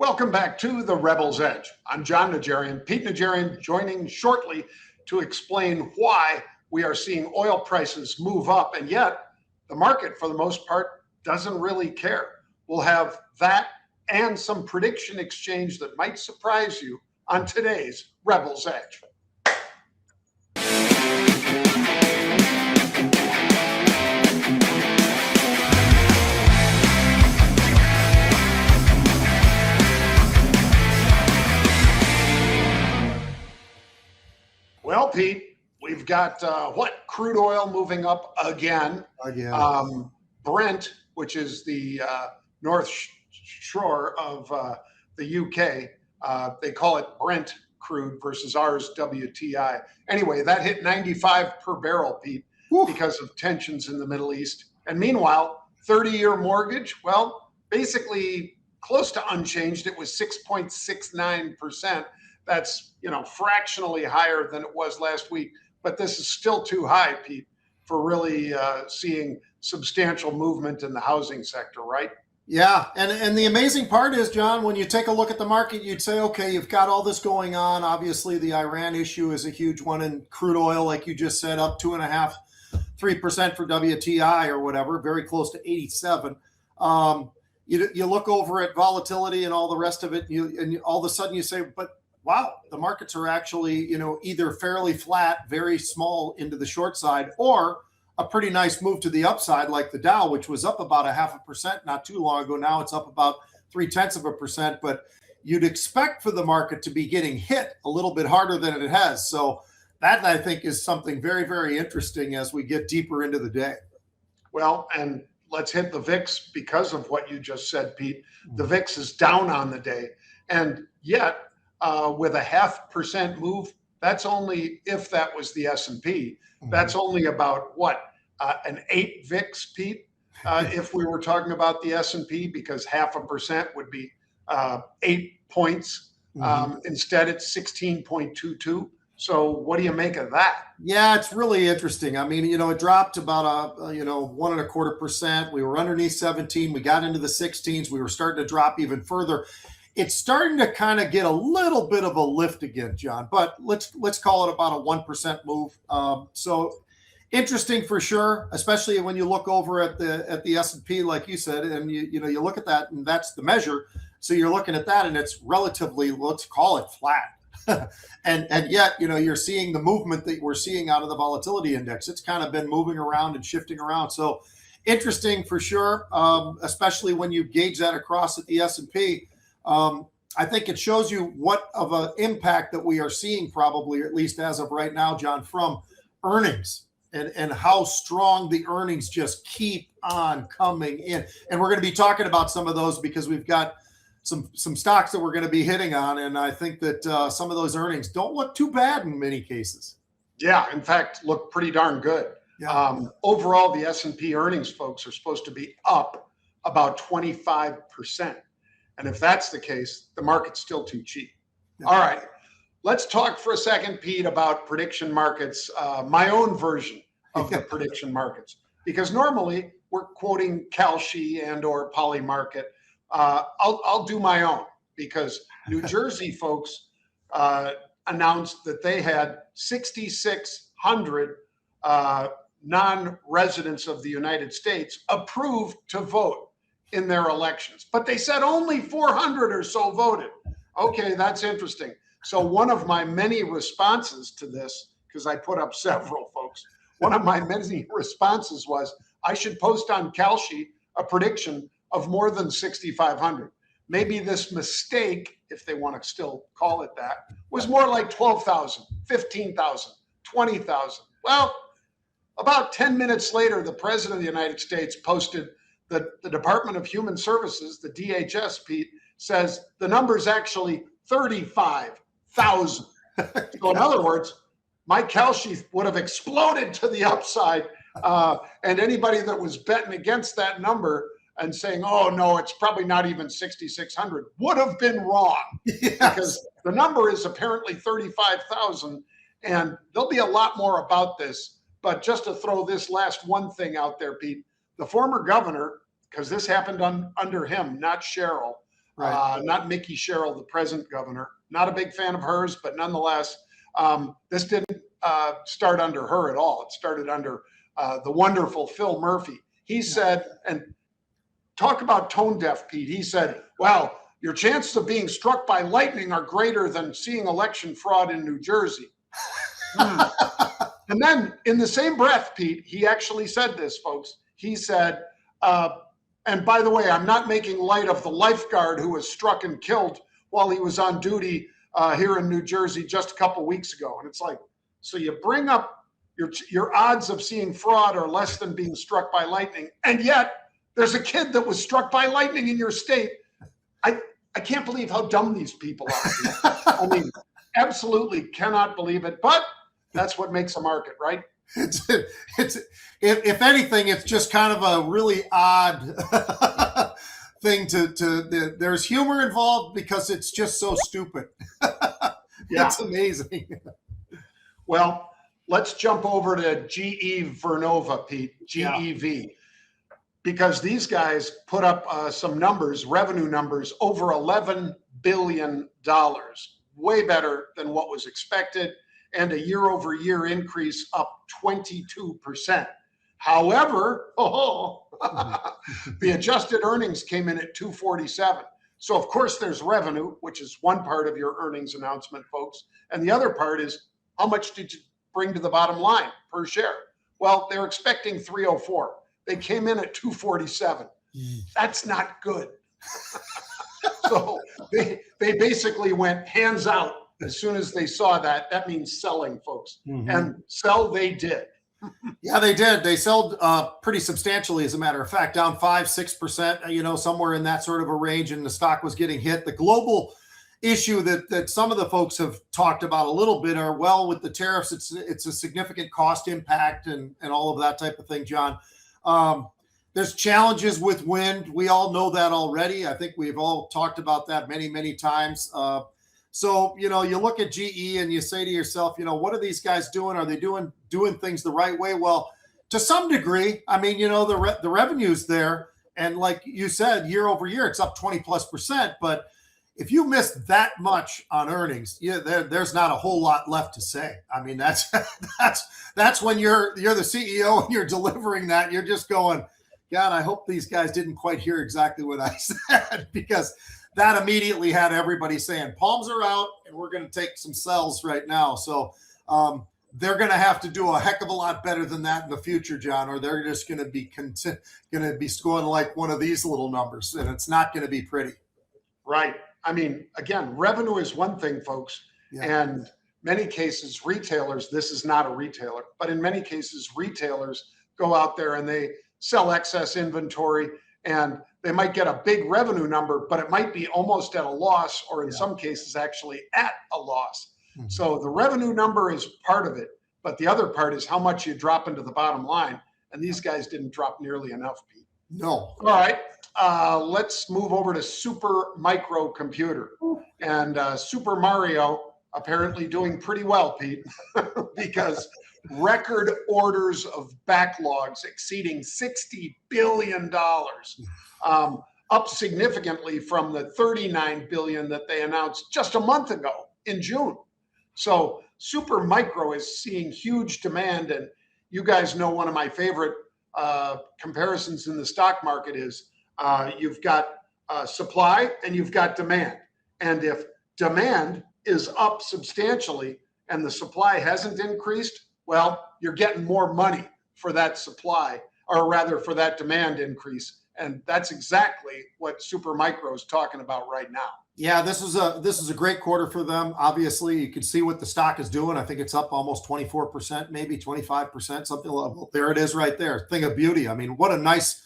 Welcome back to the Rebel's Edge. I'm John Najarian, Pete Najarian joining shortly to explain why we are seeing oil prices move up, and yet the market, for the most part, doesn't really care. We'll have that and some prediction exchange that might surprise you on today's Rebel's Edge. Well, Pete, we've got crude oil moving up again. Brent, which is the north shore of the UK, they call it Brent crude versus ours WTI. Anyway, that hit 95 per barrel, Pete, because of tensions in the Middle East. And meanwhile, 30-year mortgage, well, basically close to unchanged. It was 6.69%. That's, fractionally higher than it was last week. But this is still too high, Pete, for really seeing substantial movement in the housing sector, right? Yeah, and the amazing part is, John, when you take a look at the market, you'd say, okay, you've got all this going on. Obviously, the Iran issue is a huge one, and crude oil, like you just said, up 2.5%, 3% for WTI or whatever, very close to 87. You look over at volatility and all the rest of it, and all of a sudden you say, but wow, the markets are actually, either fairly flat, very small into the short side, or a pretty nice move to the upside, like the Dow, which was up about 0.5% not too long ago. Now it's up about 0.3%, but you'd expect for the market to be getting hit a little bit harder than it has. So that, I think, is something very, very interesting as we get deeper into the day. Well, and let's hit the VIX because of what you just said, Pete. The VIX is down on the day, and yet with a 0.5% move, that's only if that was the S&P. That's only about an 8 VIX, Pete, if we were talking about the S&P, because 0.5% would be 8 points. Instead, it's 16.22. So what do you make of that? Yeah, it's really interesting. I mean, it dropped about 1.25%. We were underneath 17. We got into the 16s. We were starting to drop even further. It's starting to kind of get a little bit of a lift again, John, but let's call it about a 1% move. So interesting for sure, especially when you look over at the S&P, like you said, and you look at that, and that's the measure. So you're looking at that, and it's relatively, let's call it flat. and yet, you're seeing the movement that we're seeing out of the volatility index. It's kind of been moving around and shifting around. So interesting for sure, especially when you gauge that across at the S&P. I think it shows you what of an impact that we are seeing, probably, or at least as of right now, John, from earnings and how strong the earnings just keep on coming in. And we're going to be talking about some of those because we've got some stocks that we're going to be hitting on. And I think that some of those earnings don't look too bad in many cases. Yeah, in fact, look pretty darn good. Yeah. Overall, the S&P earnings, folks, are supposed to be up about 25%. And if that's the case, the market's still too cheap. Yeah. All right, let's talk for a second, Pete, about prediction markets, my own version of the prediction markets, because normally we're quoting Kalshi and or Polymarket. I'll do my own, because New Jersey folks announced that they had 6,600 non-residents of the United States approved to vote in their elections, but they said only 400 or so voted. Okay, that's interesting. So one of my many responses to this, because I put up several, folks, one of my many responses was I should post on Kalshi a prediction of more than 6,500. Maybe this mistake, if they want to still call it that, was more like 12,000, 15,000, 20,000. Well, about 10 minutes later, the president of the United States posted that the Department of Human Services, the DHS, Pete, says the number is actually 35,000. So in other words, my Kalshi would have exploded to the upside, and anybody that was betting against that number and saying, oh, no, it's probably not even 6,600 would have been wrong. Yes. Because the number is apparently 35,000, and there'll be a lot more about this. But just to throw this last one thing out there, Pete, the former governor, because this happened under him, not Cheryl, Right. not Mickey Sherrill, the present governor. Not a big fan of hers, but nonetheless, this didn't start under her at all. It started under the wonderful Phil Murphy. He said, and talk about tone deaf, Pete. He said, well, your chances of being struck by lightning are greater than seeing election fraud in New Jersey. And then in the same breath, Pete, he actually said this, folks. He said, and by the way, I'm not making light of the lifeguard who was struck and killed while he was on duty here in New Jersey just a couple weeks ago. And it's like, so you bring up your odds of seeing fraud are less than being struck by lightning. And yet there's a kid that was struck by lightning in your state. I can't believe how dumb these people are. I mean, absolutely cannot believe it, but that's what makes a market, right? It's if anything, it's just kind of a really odd thing there's humor involved because it's just so stupid. Yeah. It's amazing. Well, let's jump over to GE Vernova, Pete, GEV, because these guys put up some numbers, revenue numbers, over $11 billion, way better than what was expected, and a year-over-year increase up 22%. However, the adjusted earnings came in at 247. So of course there's revenue, which is one part of your earnings announcement, folks. And the other part is how much did you bring to the bottom line per share? Well, they're expecting 304. They came in at 247. That's not good. So they basically went hands out as soon as they saw that. That means selling, folks. And sell they did. Yeah, they did. They sold pretty substantially, as a matter of fact, down 5-6%, somewhere in that sort of a range, and the stock was getting hit. The global issue that some of the folks have talked about a little bit are, well, with the tariffs, it's a significant cost impact and all of that type of thing, John. There's challenges with wind. We all know that already. I think we've all talked about that many, many times. So, you look at GE and you say to yourself, what are these guys doing? Are they doing things the right way? Well, to some degree, I mean, the revenue's there. And like you said, year over year, it's up 20+%. But if you miss that much on earnings, there's not a whole lot left to say. I mean, that's when you're the CEO and you're delivering that. You're just going, God, I hope these guys didn't quite hear exactly what I said, because that immediately had everybody saying palms are out and we're going to take some sells right now. So they're going to have to do a heck of a lot better than that in the future, John, or they're just going to be scoring like one of these little numbers, and it's not going to be pretty. Right. I mean, again, revenue is one thing, folks. Yeah. And many cases, retailers, this is not a retailer, but in many cases, retailers go out there and they sell excess inventory, and they might get a big revenue number, but it might be almost at a loss, or in some cases actually at a loss. So the revenue number is part of it, but the other part is how much you drop into the bottom line. And these guys didn't drop nearly enough, Pete. No. All right. Let's move over to SuperMicro Computer. And Super Mario apparently doing pretty well, Pete, because record orders of backlogs exceeding $60 billion, up significantly from the $39 billion that they announced just a month ago in June. So SuperMicro is seeing huge demand. And you guys know one of my favorite comparisons in the stock market is you've got supply and you've got demand. And if demand is up substantially and the supply hasn't increased, well, you're getting more money for that supply, or rather for that demand increase. And that's exactly what SuperMicro is talking about right now. Yeah, this is a great quarter for them. Obviously, you can see what the stock is doing. I think it's up almost 24%, maybe 25%, something level. There it is right there. Thing of beauty. I mean, what a nice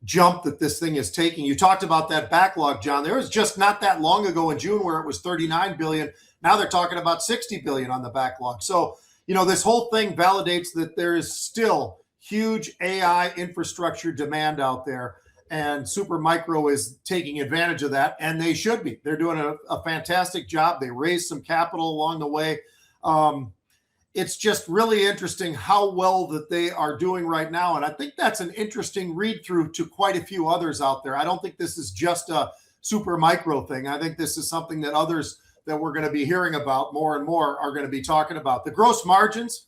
jump that this thing is taking. You talked about that backlog, John. There was just not that long ago in June where it was $39 billion. Now they're talking about $60 billion on the backlog. So, this whole thing validates that there is still huge AI infrastructure demand out there, and SuperMicro is taking advantage of that, and they should be. They're doing a fantastic job. They raised some capital along the way. It's just really interesting how well that they are doing right now, and I think that's an interesting read-through to quite a few others out there. I don't think this is just a SuperMicro thing. I think this is something that others that we're going to be hearing about more and more are going to be talking about. The gross margins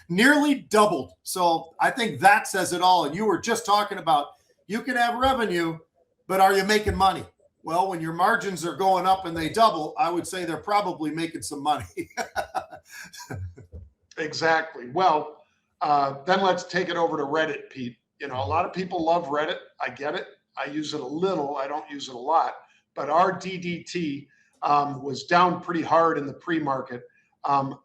nearly doubled. So I think that says it all. And you were just talking about, you can have revenue, but are you making money? Well, when your margins are going up and they double, I would say they're probably making some money. Exactly. Well, then let's take it over to Reddit, Pete. You know, a lot of people love Reddit. I get it. I use it a little. I don't use it a lot. But our DDT was down pretty hard in the pre-market.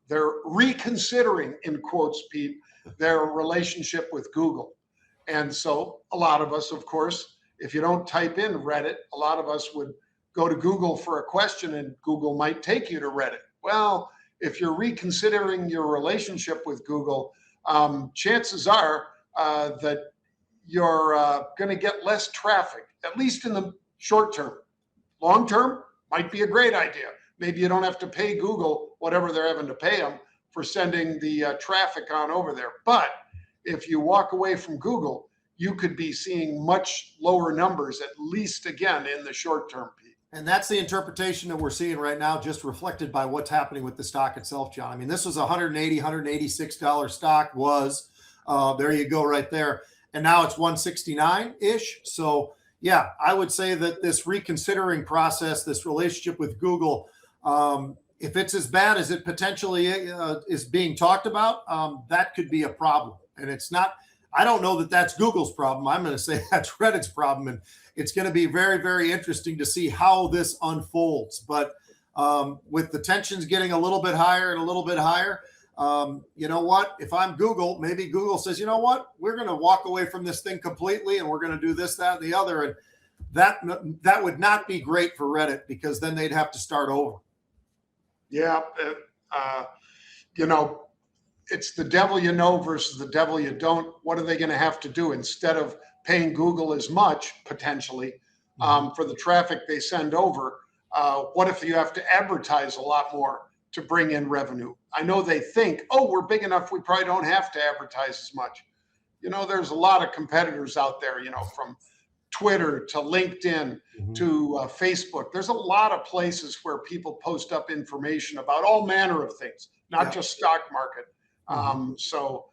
They're reconsidering, in quotes, Pete, their relationship with Google. And so a lot of us, of course, if you don't type in Reddit, a lot of us would go to Google for a question and Google might take you to Reddit. Well, if you're reconsidering your relationship with Google, chances are that you're going to get less traffic, at least in the short term. Long term might be a great idea. Maybe you don't have to pay Google whatever they're having to pay them for sending the traffic on over there. But if you walk away from Google, you could be seeing much lower numbers, at least again in the short term, Pete. And that's the interpretation that we're seeing right now, just reflected by what's happening with the stock itself, John. I mean, this was $180, $186 stock was, there you go right there. And now it's 169-ish. So yeah, I would say that this reconsidering process, this relationship with Google, if it's as bad as it potentially is being talked about, that could be a problem. And it's not, I don't know that that's Google's problem. I'm going to say that's Reddit's problem. And it's going to be very, very interesting to see how this unfolds. But with the tensions getting a little bit higher and a little bit higher, you know what? If I'm Google, maybe Google says, you know what? We're going to walk away from this thing completely and we're going to do this, that, and the other. And that would not be great for Reddit because then they'd have to start over. Yeah. You know, it's the devil you know versus the devil you don't. What are they going to have to do instead of paying Google as much potentially for the traffic they send over? What if you have to advertise a lot more to bring in revenue? I know they think, oh, we're big enough, we probably don't have to advertise as much. You know, there's a lot of competitors out there, you know, from Twitter to LinkedIn to Facebook. There's a lot of places where people post up information about all manner of things, not just stock market. So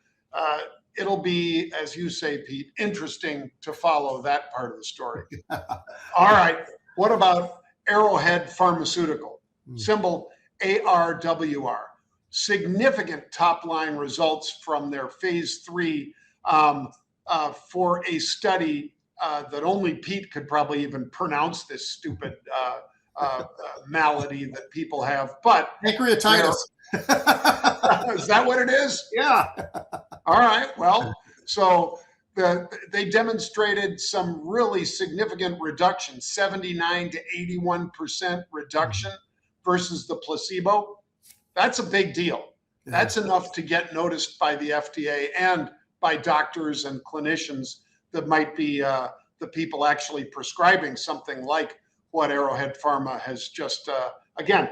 it'll be, as you say, Pete, interesting to follow that part of the story. All right. What about Arrowhead Pharmaceutical? Symbol ARWR. Significant top-line results from their phase 3 for a study that only Pete could probably even pronounce, this stupid malady that people have. But pancreatitis. Is that what it is? Yeah. All right. Well, so they demonstrated some really significant reduction, 79 to 81% reduction versus the placebo. That's a big deal. That's enough to get noticed by the FDA and by doctors and clinicians that might be the people actually prescribing something like what Arrowhead Pharma has just, again,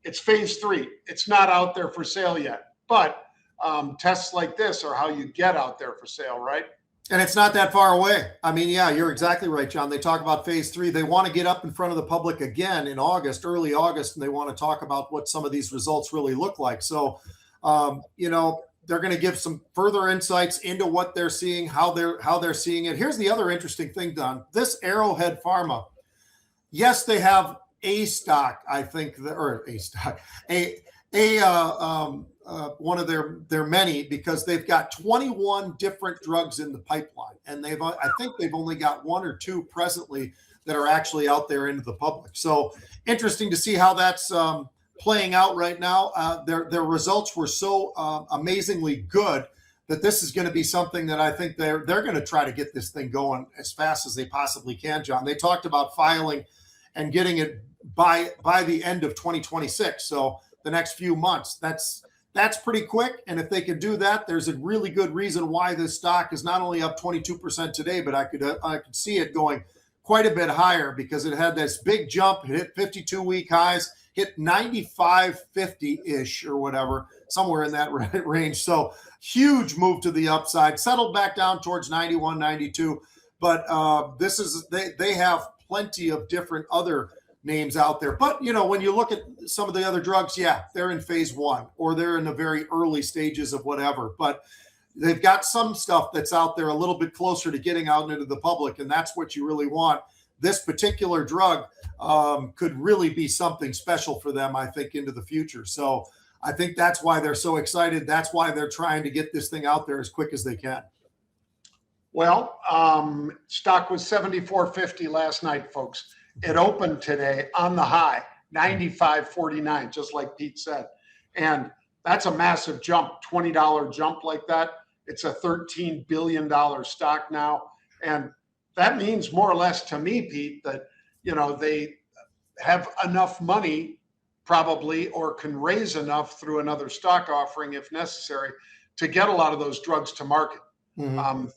it's phase 3. It's not out there for sale yet, but tests like this are how you get out there for sale, right? And it's not that far away. I mean, yeah, you're exactly right, John. They talk about phase 3. They want to get up in front of the public again in August, early August, and they want to talk about what some of these results really look like. So, you know, they're going to give some further insights into what they're seeing, how they're seeing it. Here's the other interesting thing, Don. This Arrowhead Pharma, yes, they have a stock, I think, or a stock, one of their many, because they've got 21 different drugs in the pipeline, and I think they've only got 1 or 2 presently that are actually out there into the public. So interesting to see how that's playing out right now. Their results were so amazingly good that this is going to be something that I think they're going to try to get this thing going as fast as they possibly can, John. They talked about filing and getting it by the end of 2026. So the next few months. That's pretty quick. And if they could do that, there's a really good reason why this stock is not only up 22% today, but I could see it going quite a bit higher because it had this big jump, hit 52-week highs, hit 95.50-ish or whatever, somewhere in that range. So huge move to the upside, settled back down towards 91, 92. But they have plenty of different other names out there. But, when you look at some of the other drugs, yeah, they're in phase 1 or they're in the very early stages of whatever. But they've got some stuff that's out there a little bit closer to getting out into the public, and that's what you really want. This particular drug could really be something special for them, I think, into the future. So I think that's why they're so excited. That's why they're trying to get this thing out there as quick as they can. Well, stock was 74.50 last night, folks. It opened today on the high, 95.49, just like Pete said. And that's a massive jump, $20 jump like that. It's a $13 billion stock now. And that means more or less to me, Pete, that, they have enough money probably, or can raise enough through another stock offering if necessary, to get a lot of those drugs to market.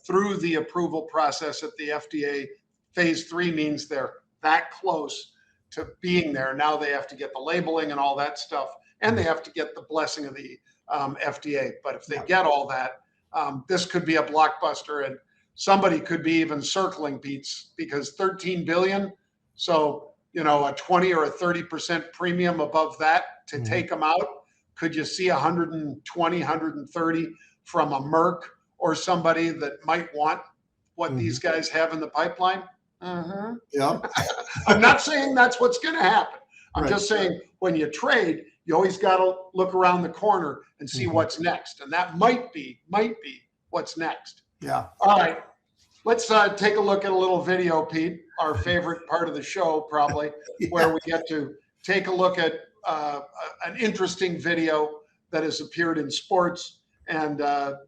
Through the approval process at the FDA. Phase 3 means they're that close to being there. Now they have to get the labeling and all that stuff, and they have to get the blessing of the FDA. But if they get all that, this could be a blockbuster, and somebody could be even circling Pete's, because 13 billion. So, a 20 or a 30% premium above that to take them out. Could you see 120, 130 from a Merck or somebody that might want what these guys have in the pipeline? Yeah. I'm not saying that's what's going to happen. I'm just saying when you trade, you always got to look around the corner and see what's next. And that might be what's next. Yeah. All right. Let's take a look at a little video, Pete, our favorite part of the show, probably, where we get to take a look at an interesting video that has appeared in sports. And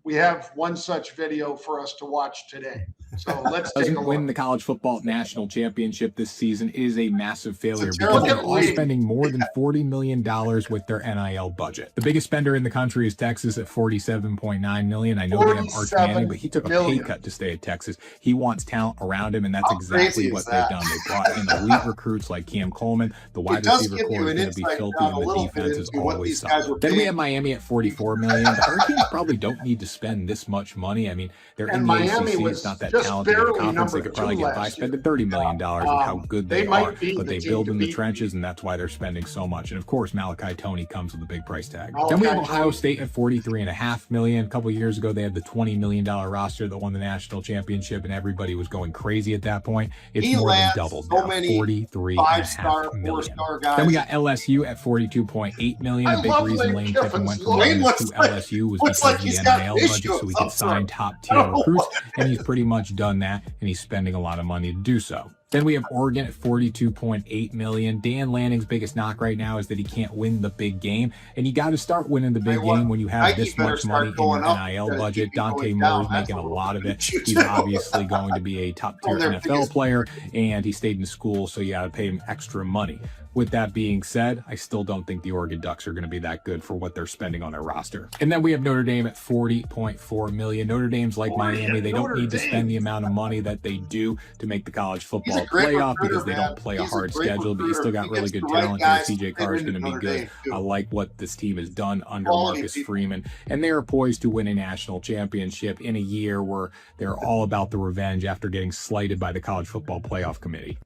we have one such video for us to watch today. So let's take a look. Win the college football national championship this season is a massive failure because they're all spending more than $40 million with their NIL budget. The biggest spender in the country is Texas at $47.9 million. I know they have Arch Manning, but he took a pay cut to stay at Texas. He wants talent around him, and that's exactly what they've done. They brought in elite recruits like Cam Coleman. The wide receiver core is going to be filthy, and the defense is always solid. Then we have Miami at $44 million. The Hurricanes probably don't need to spend this much money. I mean, they're in the ACC. It's not that talented of a conference. They could probably get by spending $30 million with how good they are, but they build in the trenches, and that's why they're spending so much. And of course, Malachi Toney comes with a big price tag. Then we have Ohio State at $43.5 million. A couple of years ago, they had the $20 million roster that won the national championship, and everybody was going crazy at that point. It's more than doubled now, $43.5 million. Then we got LSU at $42.8 million. A big reason Lane Kiffin went from LSU was because of the NIL budget, so he could sign top-tier recruits, and he's pretty much done that, and he's spending a lot of money to do so. Then we have Oregon at $42.8 million. Dan Lanning's biggest knock right now is that he can't win the big game. And you got to start winning the big game when you have this much money in your NIL budget. Dante Moore's making a lot of it. He's obviously going to be a top-tier NFL player, and he stayed in school, so you got to pay him extra money. With that being said, I still don't think the Oregon Ducks are going to be that good for what they're spending on their roster. And then we have Notre Dame at $40.4 million. Notre Dame's like Miami. They don't need to spend the amount of money that they do to make the college football playoff because they don't play a hard schedule, but you still got really good talent there. CJ Carr is going to be good. I like what this team has done under Marcus Freeman, and they are poised to win a national championship in a year where they're all about the revenge after getting slighted by the college football playoff committee.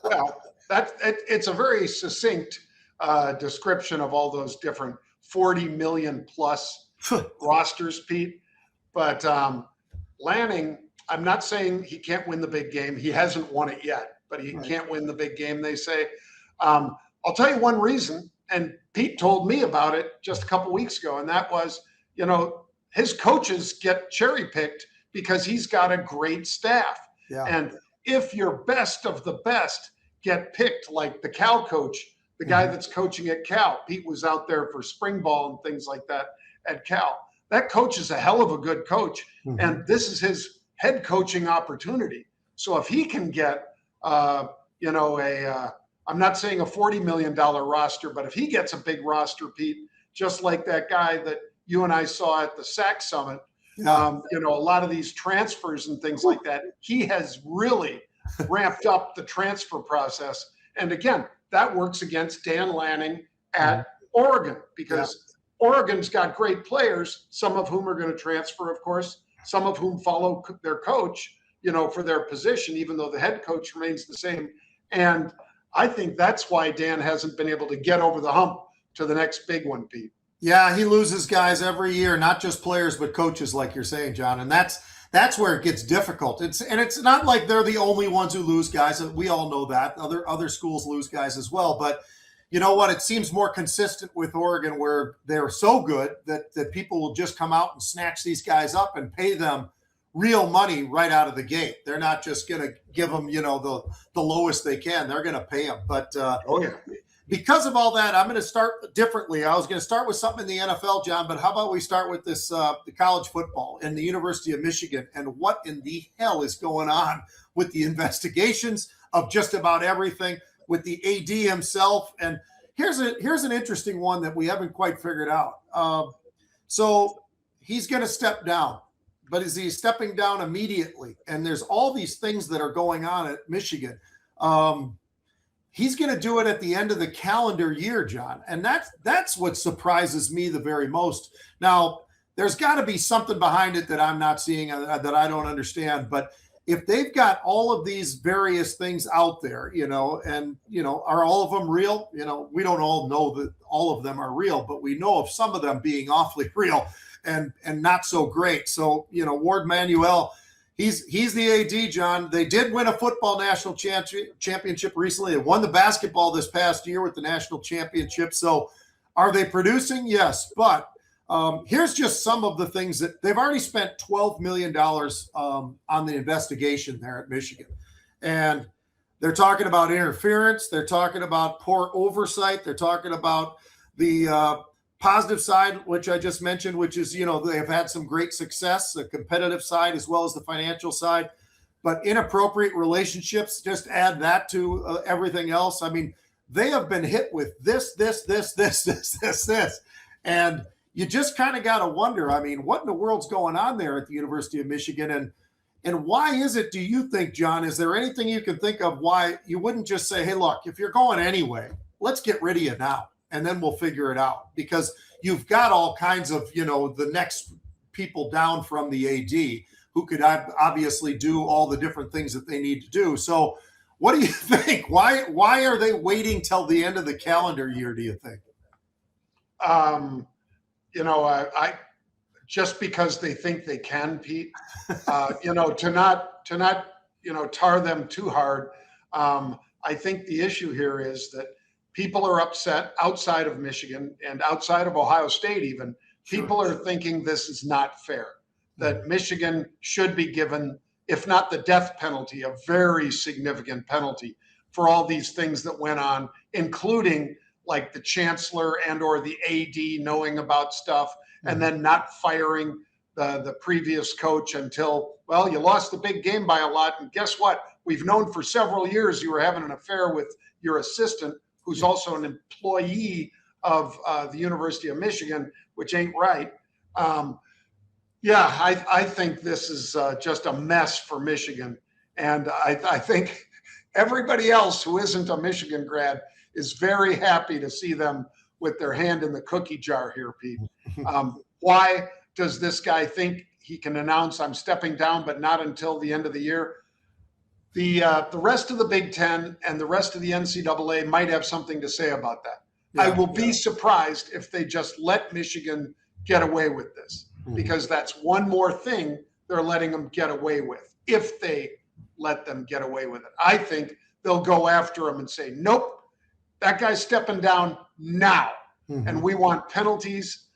Well, it's a very succinct description of all those different 40 million plus rosters, Pete. But Lanning, I'm not saying he can't win the big game. He hasn't won it yet, but he can't win the big game, they say. I'll tell you one reason, and Pete told me about it just a couple weeks ago, and that was, his coaches get cherry-picked because he's got a great staff. Yeah. And if your best of the best get picked, like the Cal coach, the guy that's coaching at Cal. Pete was out there for spring ball and things like that at Cal. That coach is a hell of a good coach, and this is his head coaching opportunity. So if he can get, I'm not saying a $40 million roster, but if he gets a big roster, Pete, just like that guy that you and I saw at the SAC Summit, a lot of these transfers and things like that, he has really ramped up the transfer process. And again, that works against Dan Lanning at Oregon because Oregon's got great players, some of whom are going to transfer, of course, some of whom follow their coach. for their position, even though the head coach remains the same. And I think that's why Dan hasn't been able to get over the hump to the next big one, Pete. Yeah, he loses guys every year, not just players, but coaches, like you're saying, John. And that's where it gets difficult. It's not like they're the only ones who lose guys. We all know that. Other schools lose guys as well. But you know what? It seems more consistent with Oregon, where they're so good that people will just come out and snatch these guys up and pay them real money right out of the gate. They're not just going to give them, the lowest they can. They're going to pay them. But because of all that, I'm going to start differently. I was going to start with something in the NFL, John, but how about we start with this, the college football and the University of Michigan, and what in the hell is going on with the investigations of just about everything, with the AD himself. And here's an interesting one that we haven't quite figured out. So he's going to step down, but is he stepping down immediately? And there's all these things that are going on at Michigan. He's going to do it at the end of the calendar year, John. And that's what surprises me the very most. Now, there's got to be something behind it that I'm not seeing, that I don't understand. But if they've got all of these various things out there, and, are all of them real? We don't all know that all of them are real, but we know of some of them being awfully real and not so great. So, Ward Manuel, he's the AD, John. They did win a football national championship recently. They won the basketball this past year with the national championship. So are they producing? Yes. But here's just some of the things that they've already spent $12 million on the investigation there at Michigan. And they're talking about interference. They're talking about poor oversight. They're talking about the positive side, which I just mentioned, which is, they've had some great success, the competitive side as well as the financial side. But inappropriate relationships, just add that to everything else. I mean, they have been hit with this. And you just kind of got to wonder, I mean, what in the world's going on there at the University of Michigan? And why is it, do you think, John, is there anything you can think of why you wouldn't just say, hey, look, if you're going anyway, let's get rid of you now, and then we'll figure it out? Because you've got all kinds of, the next people down from the AD who could obviously do all the different things that they need to do. So what do you think? Why are they waiting till the end of the calendar year, do you think? I just because they think they can, Pete, to not tar them too hard. I think the issue here is that people are upset outside of Michigan and outside of Ohio State even. People are thinking this is not fair, that Michigan should be given, if not the death penalty, a very significant penalty for all these things that went on, including like the chancellor and or the AD knowing about stuff and then not firing the previous coach until, well, you lost the big game by a lot. And guess what? We've known for several years you were having an affair with your assistant, who's also an employee of the University of Michigan, which ain't right. I think this is just a mess for Michigan. And I think everybody else who isn't a Michigan grad is very happy to see them with their hand in the cookie jar here, Pete. Why does this guy think he can announce I'm stepping down, but not until the end of the year? The rest of the Big Ten and the rest of the NCAA might have something to say about that. I will be surprised if they just let Michigan get away with this, because that's one more thing they're letting them get away with, if they let them get away with it. I think they'll go after them and say, nope, that guy's stepping down now. And we want penalties,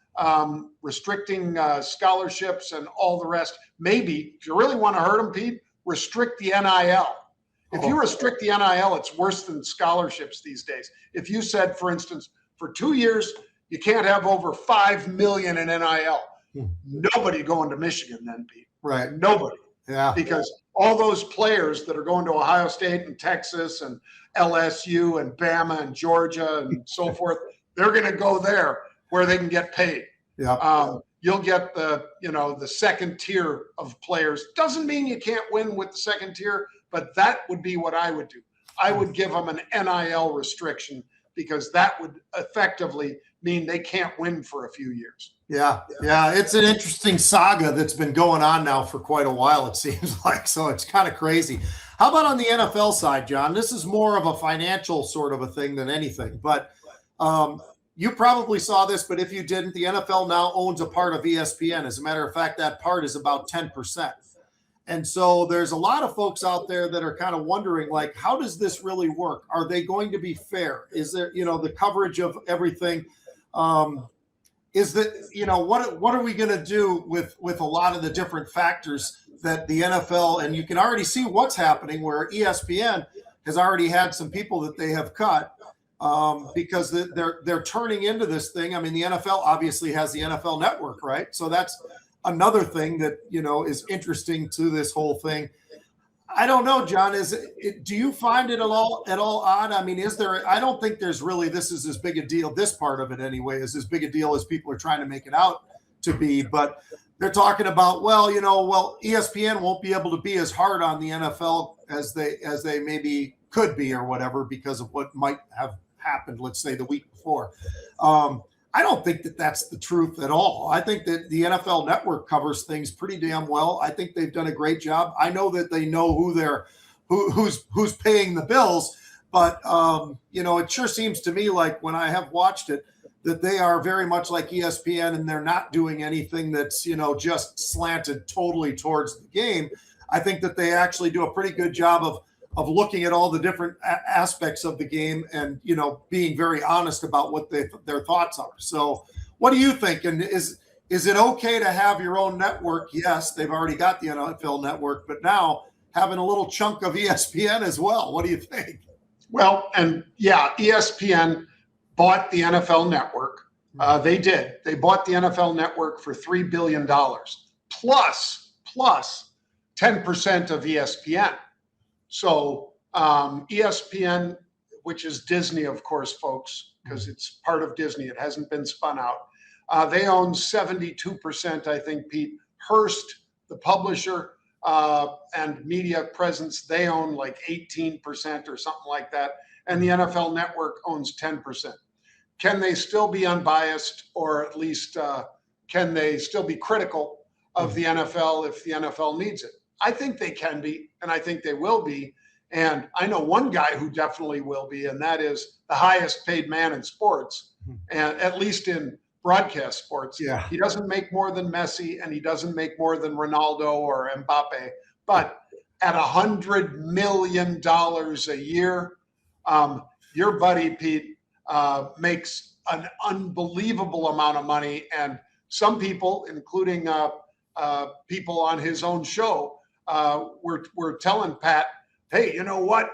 restricting scholarships and all the rest. Maybe, if you really want to hurt them, Pete, restrict the NIL. If you restrict the NIL, it's worse than scholarships these days. If you said, for instance, for 2 years, you can't have over $5 million in NIL. Nobody going to Michigan then, Pete. Right. Nobody. Yeah. Because all those players that are going to Ohio State and Texas and LSU and Bama and Georgia and so forth, they're going to go there where they can get paid. Yeah. You'll get the second tier of players. Doesn't mean you can't win with the second tier, but that would be what I would do. I would give them an NIL restriction, because that would effectively mean they can't win for a few years. Yeah. It's an interesting saga that's been going on now for quite a while, it seems like. So it's kind of crazy. How about on the NFL side, John? This is more of a financial sort of a thing than anything. But you probably saw this, but if you didn't, the NFL now owns a part of ESPN. As a matter of fact, that part is about 10%. And so there's a lot of folks out there that are kind of wondering, like, how does this really work? Are they going to be fair? Is there, the coverage of everything? Is that, what are we going to do with a lot of the different factors that the NFL, and you can already see what's happening where ESPN has already had some people that they have cut because they're turning into this thing. I mean, the NFL obviously has the NFL Network, right? So that's another thing that, is interesting to this whole thing. I don't know, John, do you find it at all odd? I mean, I don't think there's really, this is as big a deal. This part of it anyway is as big a deal as people are trying to make it out to be, but they're talking about, ESPN won't be able to be as hard on the NFL as they maybe could be or whatever, because of what might have happened, let's say the week before. I don't think that that's the truth at all. I think that the NFL Network covers things pretty damn well. I think they've done a great job. I know that they know who's paying the bills, but it sure seems to me like when I have watched it that they are very much like ESPN, and they're not doing anything that's just slanted totally towards the game. I think that they actually do a pretty good job of looking at all the different aspects of the game and, being very honest about what their thoughts are. So what do you think? And is it okay to have your own network? Yes, they've already got the NFL Network, but now having a little chunk of ESPN as well. What do you think? Well, and yeah, ESPN bought the NFL Network. They did. They bought the NFL Network for $3 billion plus 10% of ESPN. So ESPN, which is Disney, of course, folks, because it's part of Disney. It hasn't been spun out. They own 72%, I think, Pete. Hearst, the publisher and media presence, they own like 18% or something like that. And the NFL Network owns 10%. Can they still be unbiased, or at least can they still be critical of the NFL if the NFL needs it? I think they can be, and I think they will be. And I know one guy who definitely will be, and that is the highest paid man in sports, and at least in broadcast sports. Yeah. He doesn't make more than Messi, and he doesn't make more than Ronaldo or Mbappe. But at $100 million a year, your buddy Pete makes an unbelievable amount of money. And some people, including people on his own show, we're telling Pat, hey, you know what?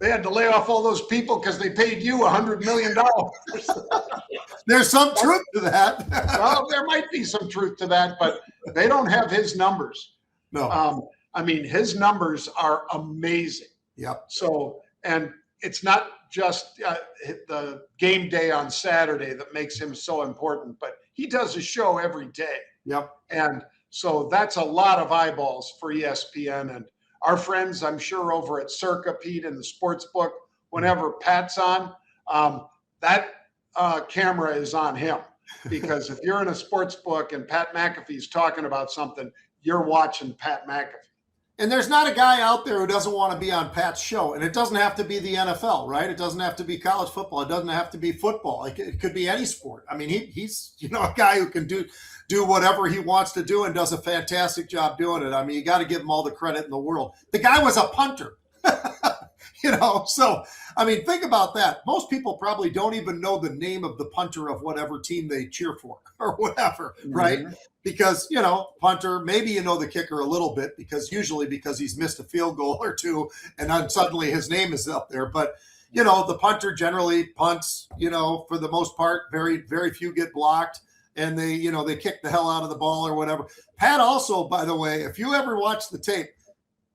They had to lay off all those people because they paid you $100 million. There's some truth to that. Well, there might be some truth to that, but they don't have his numbers. No. I mean, his numbers are amazing. Yep. So, and it's not just the game day on Saturday that makes him so important, but he does a show every day. Yep. And so that's a lot of eyeballs for ESPN. And our friends, I'm sure, over at Circa, Pete, in the sports book, whenever Pat's on, that camera is on him. Because if you're in a sports book and Pat McAfee's talking about something, you're watching Pat McAfee. And there's not a guy out there who doesn't want to be on Pat's show. And it doesn't have to be the NFL, right? It doesn't have to be college football. It doesn't have to be football. It could be any sport. I mean, he's a guy who can do whatever he wants to do and does a fantastic job doing it. I mean, you got to give him all the credit in the world. The guy was a punter, so, I mean, think about that. Most people probably don't even know the name of the punter of whatever team they cheer for or whatever, right? Because, punter, maybe the kicker a little bit because he's missed a field goal or two and then suddenly his name is up there. But, the punter generally punts, for the most part, very, very few get blocked. And they kick the hell out of the ball or whatever. Pat also, by the way, if you ever watch the tape,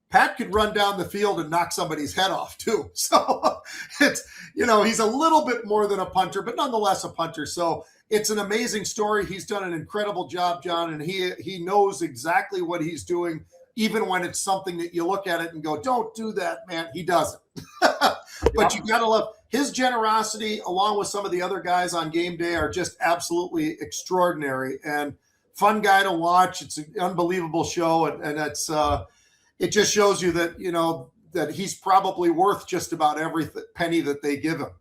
Pat could run down the field and knock somebody's head off too. So it's, he's a little bit more than a punter, but nonetheless a punter. So it's an amazing story. He's done an incredible job, John, and he knows exactly what he's doing even when it's something that you look at it and go, don't do that, man. He doesn't. But you got to love his generosity, along with some of the other guys on game day, are just absolutely extraordinary and fun guy to watch. It's an unbelievable show. And it's, it just shows you that, that he's probably worth just about every penny that they give him,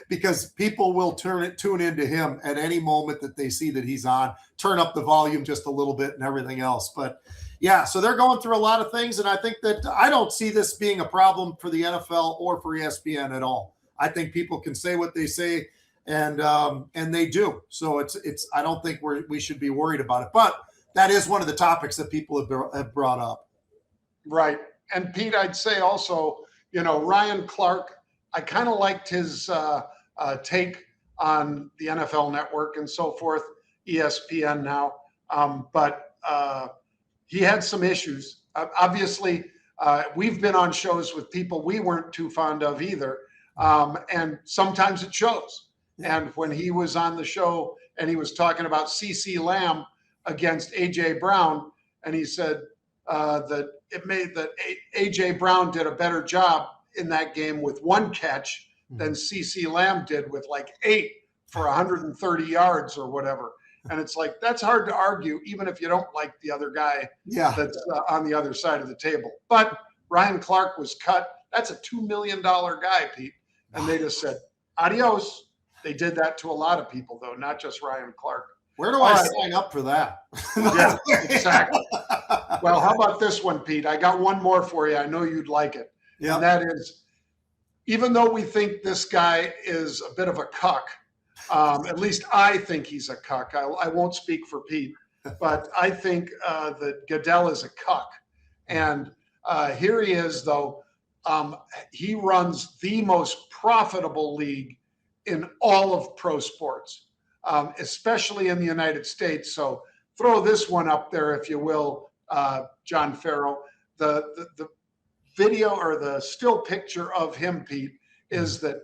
because people will tune into him at any moment that they see that he's on, turn up the volume just a little bit and everything else. But yeah, so they're going through a lot of things. And I think that I don't see this being a problem for the NFL or for ESPN at all. I think people can say what they say, and they do. So it's, I don't think we should be worried about it, but that is one of the topics that people have brought up. Right. And Pete, I'd say also, Ryan Clark, I kind of liked his take on the NFL Network and so forth, ESPN now. But he had some issues. Obviously, we've been on shows with people we weren't too fond of either. And sometimes it shows. And when he was on the show and he was talking about CeCe Lamb against A.J. Brown, and he said that A.J. Brown did a better job in that game with 1 catch than CeCe Lamb did with like 8 for 130 yards or whatever. And it's like, that's hard to argue, even if you don't like the other guy that's on the other side of the table. But Ryan Clark was cut. That's a $2 million guy, Pete. And they just said, adios. They did that to a lot of people, though, not just Ryan Clark. Where do I sign up for that? Yeah, exactly. Well, how about this one, Pete? I got one more for you. I know you'd like it. Yeah. And that is, even though we think this guy is a bit of a cuck, at least I think he's a cuck. I won't speak for Pete, but I think that Goodell is a cuck. And here he is, though. He runs the most profitable league in all of pro sports, especially in the United States. So throw this one up there, if you will, John Farrell. The video or the still picture of him, Pete, is that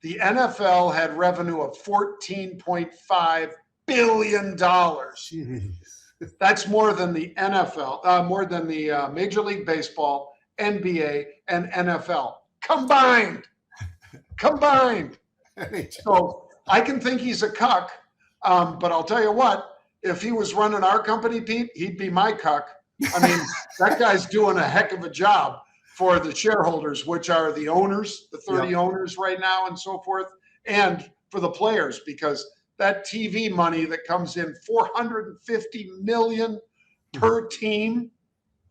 the NFL had revenue of $14.5 billion. Jeez. That's more than the NFL, more than the Major League Baseball, NBA, and NFL combined. So I can think he's a cuck, but I'll tell you what, if he was running our company, Pete, he'd be my cuck. I mean, that guy's doing a heck of a job for the shareholders, which are the owners, the 30 owners right now and so forth, and for the players, because that TV money that comes in, $450 million per team.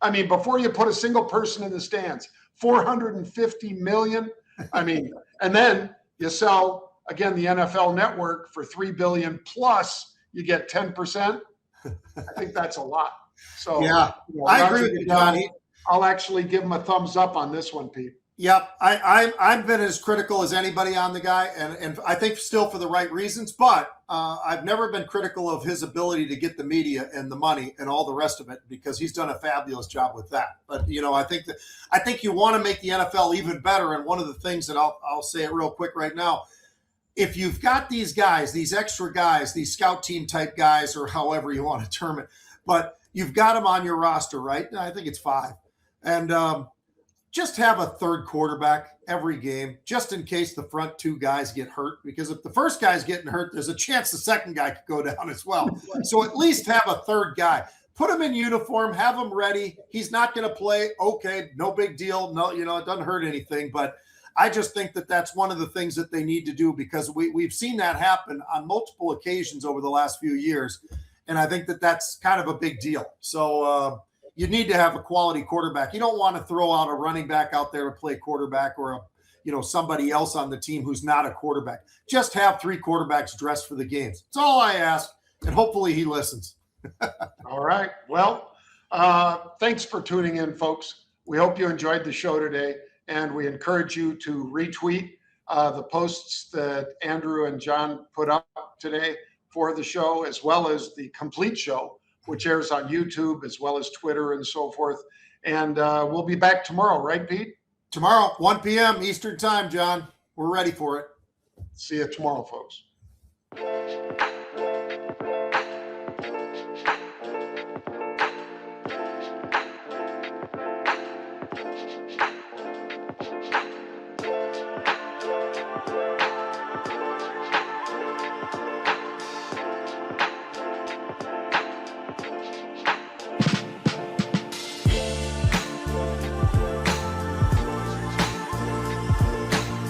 I mean, before you put a single person in the stands, $450 million. I mean, and then you sell, again, the NFL Network for $3 billion plus you get 10%. I think that's a lot. So yeah, I agree with you, Johnny. I'll actually give him a thumbs up on this one, Pete. Yep, I've been as critical as anybody on the guy, and I think still for the right reasons. But I've never been critical of his ability to get the media and the money and all the rest of it, because he's done a fabulous job with that. But I think you want to make the NFL even better. And one of the things that I'll say it real quick right now, if you've got these guys, these extra guys, these scout team type guys, or however you want to term it, but you've got them on your roster, right? I think it's 5. And just have a third quarterback every game, just in case the front 2 guys get hurt. Because if the first guy's getting hurt, there's a chance the second guy could go down as well. So at least have a third guy. Put him in uniform, have him ready. He's not going to play. Okay, no big deal. No, it doesn't hurt anything. But I just think that that's one of the things that they need to do, because we've seen that happen on multiple occasions over the last few years. And I think that that's kind of a big deal. So, you need to have a quality quarterback. You don't want to throw out a running back out there to play quarterback, or somebody else on the team who's not a quarterback. Just have 3 quarterbacks dressed for the games. That's all I ask, and hopefully he listens. All right. Well, thanks for tuning in, folks. We hope you enjoyed the show today, and we encourage you to retweet the posts that Andrew and John put up today for the show, as well as the complete show, which airs on YouTube as well as Twitter and so forth. And we'll be back tomorrow, right, Pete? Tomorrow, 1 p.m. Eastern time, John. We're ready for it. See you tomorrow, folks.